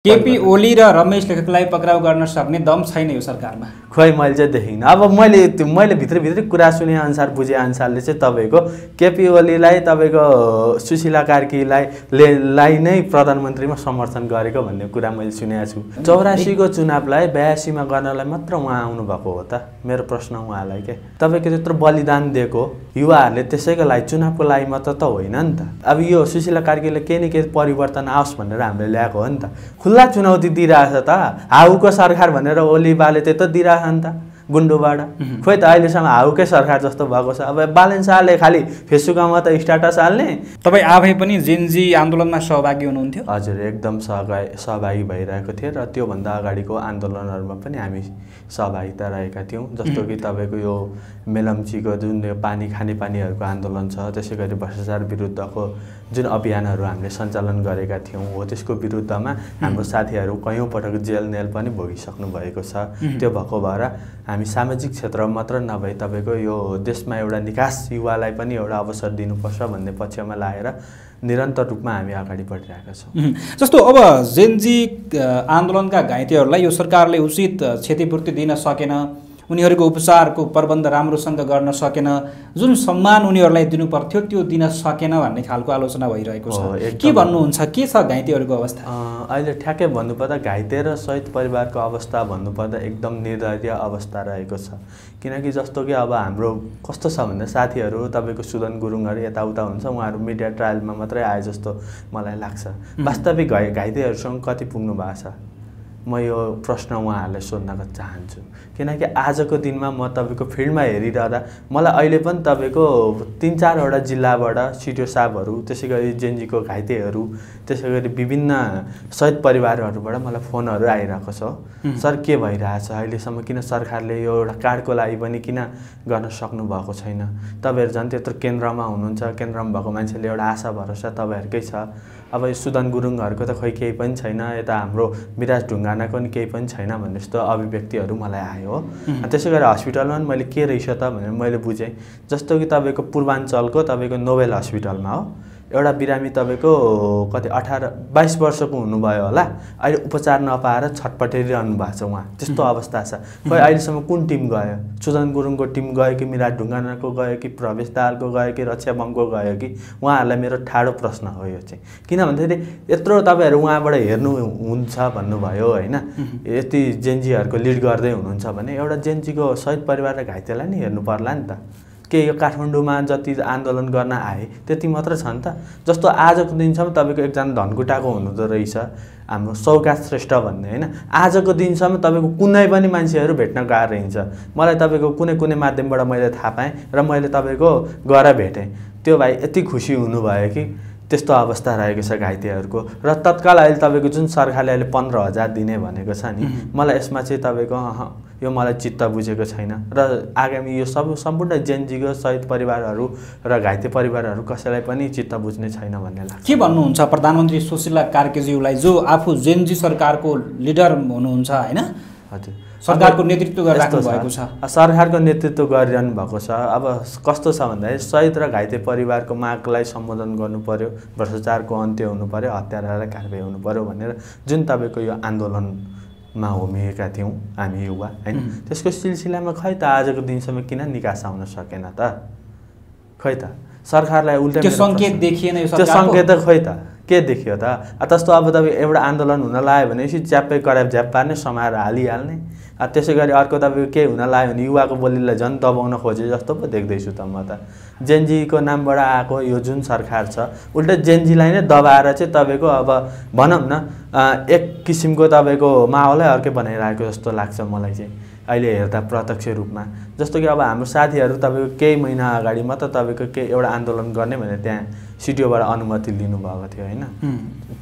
केपी ओली र रमेश लेखकलाई पक्राउ गर्न सक्ने दम छैन यो सरकारमा। खै मैले चाहिँ देखिनँ। अब मैले भित्र कुरा सुने अनुसार बुझे अनुसारले चाहिँ तपाईको केपी ओलीलाई तपाईको सुशीला कार्कीलाई नै प्रधानमन्त्रीमा समर्थन गरेको भन्ने कुरा मैले सुनेको छु। 84 को चुनावलाई 82 मा गर्नलाई मात्र उहाँ आउनु भएको हो त? मेरो प्रश्न उहाँलाई के तपाईको त्यत्रो बलिदान दिएको युवाहरूले त्यसैको लागि चुनावको लागि मात्र त होइन नि त। अब यो सुशीला कार्कीले केही न केही परिवर्तन आओस् भनेर हामीले ल्याएको हो नि त। खुल्ला चुनौती दिइरहेछ त। हाउको सरकार भनेर ओली बाले त्यही त दिइरहेछ नि त गुन्डोबाट। खोइ त अहिलेसम्म हाउकै सरकार जस्तो भएको छ। अब बालेन शाहले खालि फेसबुकमा त स्ट्याटस हाल्ने। तपाईँ आफै पनि जेनजी आन्दोलनमा सहभागी हुनुहुन्थ्यो? हजुर, एकदम सहभागी भइरहेको थिएँ र त्योभन्दा अगाडिको आन्दोलनहरूमा पनि हामी सहभागिता रहेका थियौँ। जस्तो कि तपाईँको यो मेलम्चीको जुन यो खानेपानीहरूको आन्दोलन छ, त्यसै गरी भ्रष्टाचार विरुद्धको जुन अभियानहरू हामीले सञ्चालन गरेका थियौँ हो त्यसको विरुद्धमा हाम्रो साथीहरू कयौँ पटक जेल नेल पनि भोगिसक्नु भएको छ। त्यो भएको भएर हामी सामाजिक क्षेत्रमा मात्र नभई तपाईँको यो देशमा एउटा निकास युवालाई पनि एउटा अवसर दिनुपर्छ भन्ने पक्षमा लागेर निरन्तर रूपमा हामी अगाडि बढिरहेका छौँ। जस्तो अब जेनजी आन्दोलनका घाइतेहरूलाई यो सरकारले उचित क्षतिपूर्ति दिन सकेन, उनीहरूको उपचारको प्रबन्ध राम्रोसँग गर्न सकेन, जुन सम्मान उनीहरूलाई दिनुपर्थ्यो त्यो दिन सकेन भन्ने खालको आलोचना भइरहेको छ। के भन्नुहुन्छ, के छ घाइतेहरूको अवस्था? अहिले ठ्याक्कै भन्नुपर्दा घाइते र शहीद परिवारको अवस्था भन्नुपर्दा एकदम निर्दयनीय अवस्था रहेको छ। किनकि जस्तो कि अब हाम्रो कस्तो छ भन्दा साथीहरू तपाईँको सुदन गुरुङहरू यताउता हुन्छ, उहाँहरू मिडिया ट्रायलमा मात्रै आए जस्तो मलाई लाग्छ। वास्तविक घाइतेहरूसँग कति पुग्नु भएको छ म यो प्रश्न उहाँहरूलाई सोध्न चाहन्छु। किनकि आजको दिनमा म तपाईँको फिल्डमा हेरिरहँदा मलाई अहिले पनि तपाईँको 3-4 वटा जिल्लाबाट सिडिओ साहबहरू, त्यसै गरी जेनजीको घाइतेहरू, त्यसै गरी विभिन्न शहीद परिवारहरूबाट मलाई फोनहरू आइरहेको छ। सर के भइरहेछ अहिलेसम्म, किन सरकारले यो एउटा कार्डको लागि पनि किन गर्न सक्नु भएको छैन? तपाईँहरू झन् त्यत्रो केन्द्रमा हुनुहुन्छ, केन्द्रमा भएको मान्छेले एउटा आशा भरोसा तपाईँहरूकै छ। अब यो सुदन गुरुङहरूको त खोइ केही पनि छैन, यता हाम्रो मिराज ढुङ्गानाको पनि केही पनि छैन भन्ने जस्तो अभिव्यक्तिहरू मलाई आयो हो। त्यसै गरी हस्पिटलमा पनि मैले के रहेछ त भनेर मैले बुझेँ। जस्तो कि तपाईँको पूर्वाञ्चलको तपाईँको नोबेल हस्पिटलमा हो एउटा बिरामी तपाईँको कति 18-22 वर्षको हुनुभयो होला, अहिले उपचार नपाएर छटपटाइरहनु भएको छ उहाँ। त्यस्तो अवस्था छ। खोइ अहिलेसम्म कुन टिम गयो? सुदन गुरुङको टिम गयो कि मिराज ढुङ्गानाको गयो कि प्रवेश दाहालको गयो कि रक्षा बमको गयो कि? उहाँहरूलाई मेरो ठाडो प्रश्न हो यो चाहिँ। किन भन्दाखेरि यत्रो तपाईँहरू उहाँबाट हेर्नुहुन्छ भन्नुभयो होइन, यति जेनजीहरूको लिड गर्दै हुनुहुन्छ भने एउटा जेनजीको शहीद परिवार र घाइतेलाई नि हेर्नु पर्ला नि त। के यो काठमाडौँमा जति आन्दोलन गर्न आए त्यति मात्र छ नि त? जस्तो आजको दिनसम्म तपाईँको एकजना धनकुटाको हुनुहुँदो रहेछ हाम्रो सौगात श्रेष्ठ भन्ने होइन, आजको दिनसम्म तपाईँको कुनै पनि मान्छेहरू भेट्न गाह्रो हुन्छ। मलाई तपाईँको कुनै माध्यमबाट मैले थाहा पाएँ र मैले तपाईँको गएर भेटेँ। त्यो भाइ यति खुसी हुनुभयो कि त्यस्तो अवस्था रहेको छ घाइतेहरूको। र तत्काल अहिले तपाईँको जुन सरकारले अहिले 15,000 दिने भनेको छ नि, मलाई यसमा चाहिँ तपाईँको यो मलाई चित्त बुझेको छैन। र आगामी यो सम्पूर्ण जेनजीको शहीद परिवारहरू र घाइते परिवारहरू कसैलाई पनि चित्त बुझ्ने छैन भन्ने लाग्छ। के भन्नुहुन्छ प्रधानमन्त्री सुशीला कार्कीज्यूलाई, जो आफू जेनजी सरकारको लिडर हुनुहुन्छ होइन? हजुर, सरकारको नेतृत्व गरिराख्नु भएको छ। सरकारको नेतृत्व गरिरहनु भएको छ। अब कस्तो छ भन्दाखेरि शहीद र घाइते परिवारको मागलाई सम्बोधन गर्नु पर्यो, भ्रष्टाचारको अन्त्य हुनु पर्यो, हत्यारालाई कारबाही हुनु पर्यो भनेर जुन तपाईँको यो आन्दोलनमा होमिएका थियौँ हामी युवा होइन, त्यसको सिलसिलामा खै त आजको दिनसम्म किन निकास आउन सकेन त? खै त सरकारलाई उल्टा त्यो सङ्केत देखिएन? त्यो सङ्केत त खोइ त के देखियो त? त्यस्तो अब तपाईँ एउटा आन्दोलन हुन लाग्यो भनेपछि च्याप्पै कराब झ्याप पार्ने, समाएर हालिहाल्ने। त्यसै गरी अर्को तपाईँको केही हुन लाग्यो भने युवाको बोलीलाई झन् दबाउन खोजे जस्तो पो देख्दैछु त म त। जेनजीको नामबाट आएको यो जुन सरकार छ उल्टा जेनजीलाई नै दबाएर चाहिँ तपाईँको अब भनौँ न एक किसिमको तपाईँको माहौलै अर्कै बनाइरहेको जस्तो लाग्छ मलाई चाहिँ अहिले हेर्दा प्रत्यक्ष रूपमा। जस्तो कि अब हाम्रो साथीहरू तपाईँको केही महिना अगाडि मात्र तपाईँको केही एउटा आन्दोलन गर्ने भनेर त्यहाँ सिडिओबाट अनुमति लिनुभएको थियो होइन।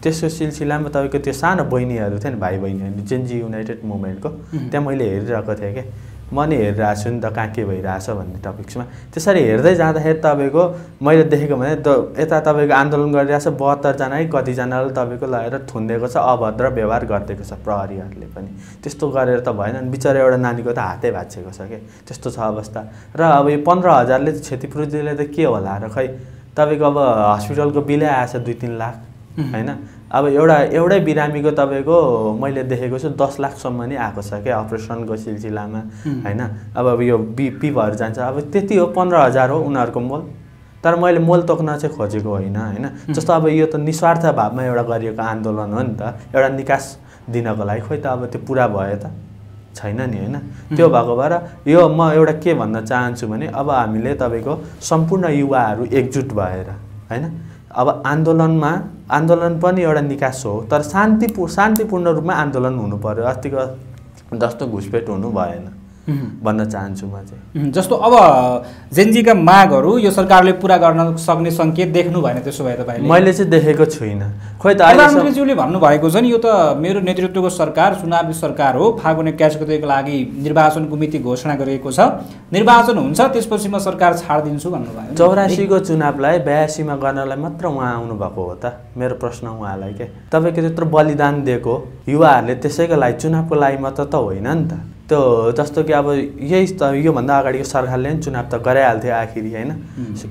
त्यसको सिलसिलामा तपाईँको त्यो सानो बहिनीहरू थियो नि, भाइ बहिनीहरू जेनजी युनाइटेड मुभमेन्टको, त्यहाँ मैले हेरिरहेको थिएँ क्या। म नि हेरिरहेको छु नि त कहाँ के भइरहेछ भन्ने टपिक्समा। त्यसरी हेर्दै जाँदाखेरि तपाईँको मैले देखेको भने यता तपाईँको आन्दोलन गरिरहेछ 72 जना है कतिजनाले तपाईँको लगेर थुनिदिएको छ, अभद्र व्यवहार गरिदिएको छ प्रहरीहरूले पनि। त्यस्तो गरेर त भएन नि, बिचरा एउटा नानीको त हातै भाँचिएको छ क्या। त्यस्तो छ अवस्था। र अब यो 15,000ले क्षतिपूर्तिले त के होला र? खै तपाईँको अब हस्पिटलको बिलै आएछ 2-3 लाख होइन, अब एउटै बिरामीको तपाईँको मैले देखेको छु 10 लाखसम्म नि आएको छ क्या अपरेसनको सिलसिलामा हैन। अब यो बिपी भएर जान्छ, अब त्यति हो 15,000 हो उनीहरूको मोल। तर मैले मोल तोक्न चाहिँ खोजेको होइन हैन। जस्तो अब यो त निस्वार्थ भावमा एउटा गरिएको आन्दोलन हो नि त, एउटा निकास दिनको लागि। खोइ त अब त्यो पुरा भयो त छैन नि हैन। त्यो भएको भएर यो म एउटा के भन्न चाहन्छु भने अब हामीले तपाईँको सम्पूर्ण युवाहरू एकजुट भएर हैन, अब आन्दोलन पनि एउटा निकास हो, तर शान्तिपूर्ण रूपमा आन्दोलन हुनु पर्यो। अस्तिको जस्तो घुसपेट हुनु भएन भन्न चाहन्छु म चाहिँ। जस्तो अब जेनजीका मागहरू यो सरकारले पुरा गर्न सक्ने सङ्केत देख्नु भएन त्यसो भए तपाईँले? मैले चाहिँ देखेको छुइनँ। खोइ त प्रधानमन्त्रीज्यूले भन्नुभएको छ नि यो त मेरो नेतृत्वको सरकार चुनावी सरकार हो, फागुन 21 गतेको लागि निर्वाचनको मिति घोषणा गरिएको छ, निर्वाचन हुन्छ त्यसपछि म सरकार छाड्दिन्छु भन्नुभयो। 84 को चुनावलाई 82 मा गर्नलाई मात्र उहाँ आउनुभएको हो त? मेरो प्रश्न उहाँलाई के तपाईँको त्यत्रो बलिदान दिएको युवाहरूले त्यसैको लागि चुनावको लागि मात्र त होइन नि त। त्यो जस्तो कि अब योभन्दा अगाडिको सरकारले पनि चुनाव त गराइहाल्थ्यो आखिरी हैन।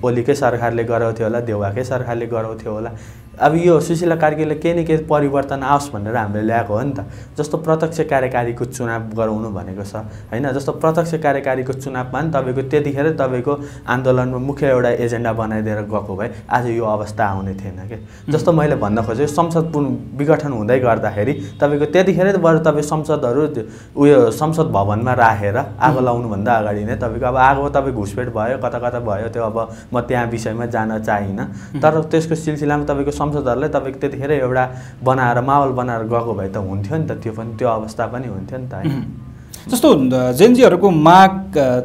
ओलीकै सरकारले गराउँथ्यो होला, देउवाकै सरकारले गराउँथ्यो होला। अब यो सुशीला कार्कीले केही न केही परिवर्तन आओस् भनेर हामीले ल्याएको हो नि त। जस्तो प्रत्यक्ष कार्यकारीको चुनाव गराउनु भनेको छ हैन। जस्तो प्रत्यक्ष कार्यकारीको चुनावमा नि तपाईँको त्यतिखेर तपाईँको आन्दोलनमा मुख्य एउटा एजेन्डा बनाइदिएर गएको भए आज यो अवस्था आउने थिएन के। जस्तो मैले भन्न खोजेँ संसद विघटन हुँदै गर्दाखेरि तपाईँको त्यतिखेरै बरु तपाईँ संसदहरू उयो संसद भवनमा राखेर आगो लाउनुभन्दा अगाडि नै तपाईँको अब आगो तपाईँ घुसपेट भयो कता कता भयो त्यो अब म त्यहाँ विषयमा जान चाहिनँ। तर त्यसको सिलसिलामा तपाईँको संसदहरूले तपाईँको त्यतिखेर एउटा बनाएर माहौल बनाएर गएको भए त हुन्थ्यो नि त, त्यो अवस्था पनि हुन्थ्यो नि त हैन। जस्तो जेनजीहरूको माग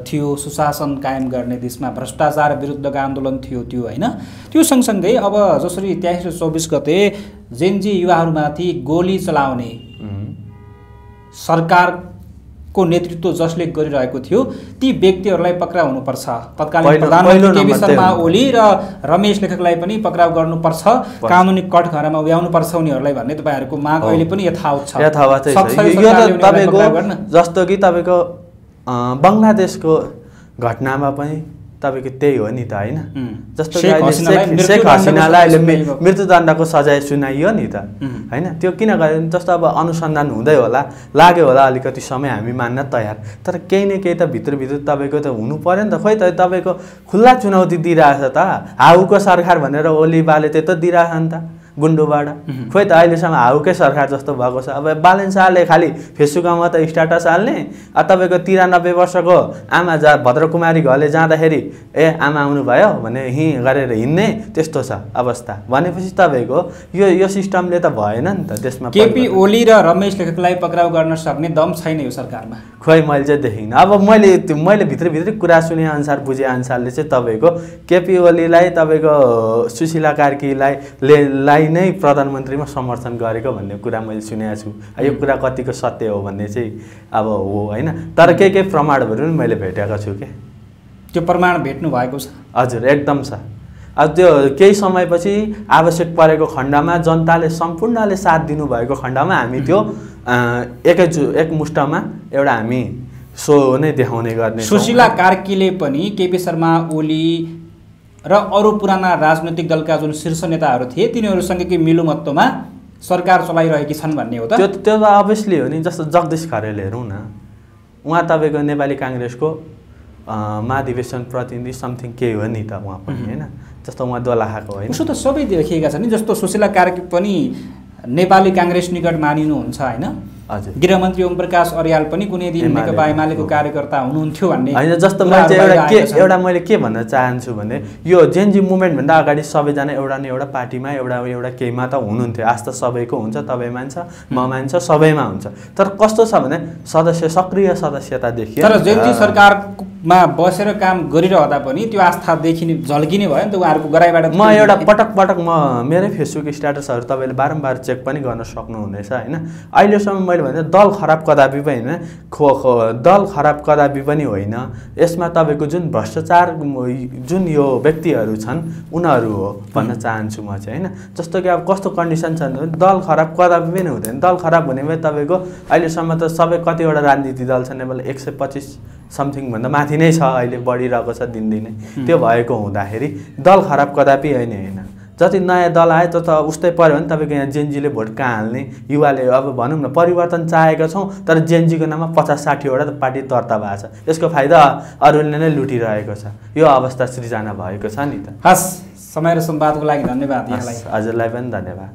थियो सुशासन कायम गर्ने दिशमा, भ्रष्टाचार विरुद्धको आन्दोलन थियो त्यो हैन। त्यो सँगसँगै अब जसरी 23 र 24 गते जेनजी युवाहरूमाथि गोली चलाउने सरकारको नेतृत्व जसले गरिरहेको थियो ती व्यक्तिहरूलाई पक्राउ हुनुपर्छ। तत्कालीन प्रधानमन्त्री केपी शर्मा ओली र रमेश लेखकलाई पनि पक्राउ गर्नुपर्छ, कानुनी कठघरामा उभ्याउनुपर्छ उनीहरूलाई भन्ने तपाईँहरूको माग अहिले पनि यथावत छ? यथावत छ। यो त तपाईँको जस्तो कि तपाईँको बङ्गलादेशको घटनामा पनि तपाईँको त्यही हो नि त हैन। जस्तो कि शेख हसिनालाई अहिले मृत्युदण्डको सजाय सुनाइयो नि त हैन। त्यो किन गरे जस्तो अब अनुसन्धान हुँदै होला, लाग्यो होला अलिकति समय, हामी मान्न तयार। तर केही न केही त भित्रभित्र तपाईँको त हुनु पर्यो नि त। खोइ त तपाईँको खुल्ला चुनौती दिइरहेछ त हाउको सरकार भनेर ओली बाले त्यत्रो दिइरहेछ नि त गुन्डोबाट। खोइ त अहिलेसम्म हाउकै सरकार जस्तो भएको छ। अब बालेन शाहले खालि फेसबुकमा त स्ट्याटस हाल्ने, तपाईँको 93 वर्षको आमा भद्रकुमारी घरले जाँदाखेरि आमा आउनुभयो भने गरेर हिँड्ने त्यस्तो छ अवस्था भनेपछि तपाईँको यो सिस्टमले त भएन नि त। त्यसमा केपी ओली र रमेश लेखकलाई पक्राउ गर्न सक्ने दम छैन यो सरकारमा? खोइ मैले चाहिँ देखिनँ। अब मैले भित्रभित्रै कुरा सुने अनुसार बुझे अनुसारले चाहिँ तपाईँको केपी ओलीलाई तपाईँको सुशीला कार्कीलाई नै प्रधानमन्त्रीमा समर्थन गरेको भन्ने कुरा मैले सुनेको छु। यो कुरा कतिको सत्य हो भन्ने चाहिँ अब हो हैन। तर केही प्रमाणहरू पनि मैले भेटेको छु के। त्यो प्रमाण भेट्नु भएको छ? हजुर एकदम छ। अब त्यो केही समयपछि आवश्यक परेको खण्डमा जनताले सम्पूर्णले साथ दिनुभएको खण्डमा हामी त्यो एकमुष्टमा एउटा हामी सो नै देखाउने गर्ने। सुशीला कार्कीले पनि केपी शर्मा ओली र अरू पुराना राजनैतिक दलका जुन शीर्ष नेताहरू थिए तिनीहरूसँगकै मिलोमत्तोमा सरकार चलाइरहेकी छन् भन्ने हो त? त्यो त अभियसली हो नि। जस्तो जगदीश खरेल हेरौँ न, उहाँ तपाईँको नेपाली काङ्ग्रेसको महाधिवेशन प्रतिनिधि समथिङ केही हो नि त उहाँ पनि हैन। जस्तो उहाँ दोलखाको होइन। उसो त सबै देखिएका छन् नि। जस्तो सुशीला कार्की पनि नेपाली काङ्ग्रेस निकट मानिनुहुन्छ हैन। हजुर। गृहमन्त्री ओम प्रकाश अर्याल पनि कुनै दिन नेकपा एमालेको कार्यकर्ता हुनुहुन्थ्यो भन्ने हैन। जस्तो मैले के भन्न चाहन्छु भने यो जेनजी मुभमेन्टभन्दा अगाडि सबैजना एउटा न एउटा पार्टीमा एउटा केहीमा त हुनुहुन्थ्यो। आस्था सबैको हुन्छ, तपाईँ मान्छ म मान्छ सबैमा हुन्छ। तर कस्तो छ भने सक्रिय सदस्यता देखियो। तर जेनजी सरकारमा बसेर काम गरिरहँदा पनि त्यो आस्था देखिने झल्किने भयो नि त उहाँहरूको गराइबाट। म एउटा पटक मेरै फेसबुक स्ट्याटसहरू तपाईँले बारम्बार चेक पनि गर्न सक्नुहुनेछ हैन। अहिलेसम्म मैले भने दल खराब कदापि पनि होइन, दल खराब कदापि पनि होइन। यसमा तपाईँको जुन भ्रष्टाचार जुन यो व्यक्तिहरू छन् उनीहरू हो भन्न चाहन्छु म चाहिँ हैन। जस्तो कि अब कस्तो कन्डिसन छ भने दल खराब कदापि पनि हुँदैन। दल खराब हुने भए तपाईँको अहिलेसम्म त सबै कतिवटा राजनीतिक दल छन् नेपालमा 125 समथिङ भन्दा माथि नै छ, अहिले बढिरहेको छ दिनदिनै। त्यो भएको हुँदाखेरि दल खराब कदापि होइन जति नयाँ दल आयो त उस्तै पऱ्यो भने तपाईँको यहाँ जेनजीले भोट कहाँ हाल्ने, युवाले अब भनौँ न परिवर्तन चाहेका छौँ तर जेनजीको नाममा 50-60वटा त पार्टी दर्ता भएको छ। यसको फाइदा अरूले नै लुटिरहेको छ। यो अवस्था सृजना भएको छ नि त। हस्, समय र संवादको लागि धन्यवाद यहाँलाई। हजुरलाई पनि धन्यवाद।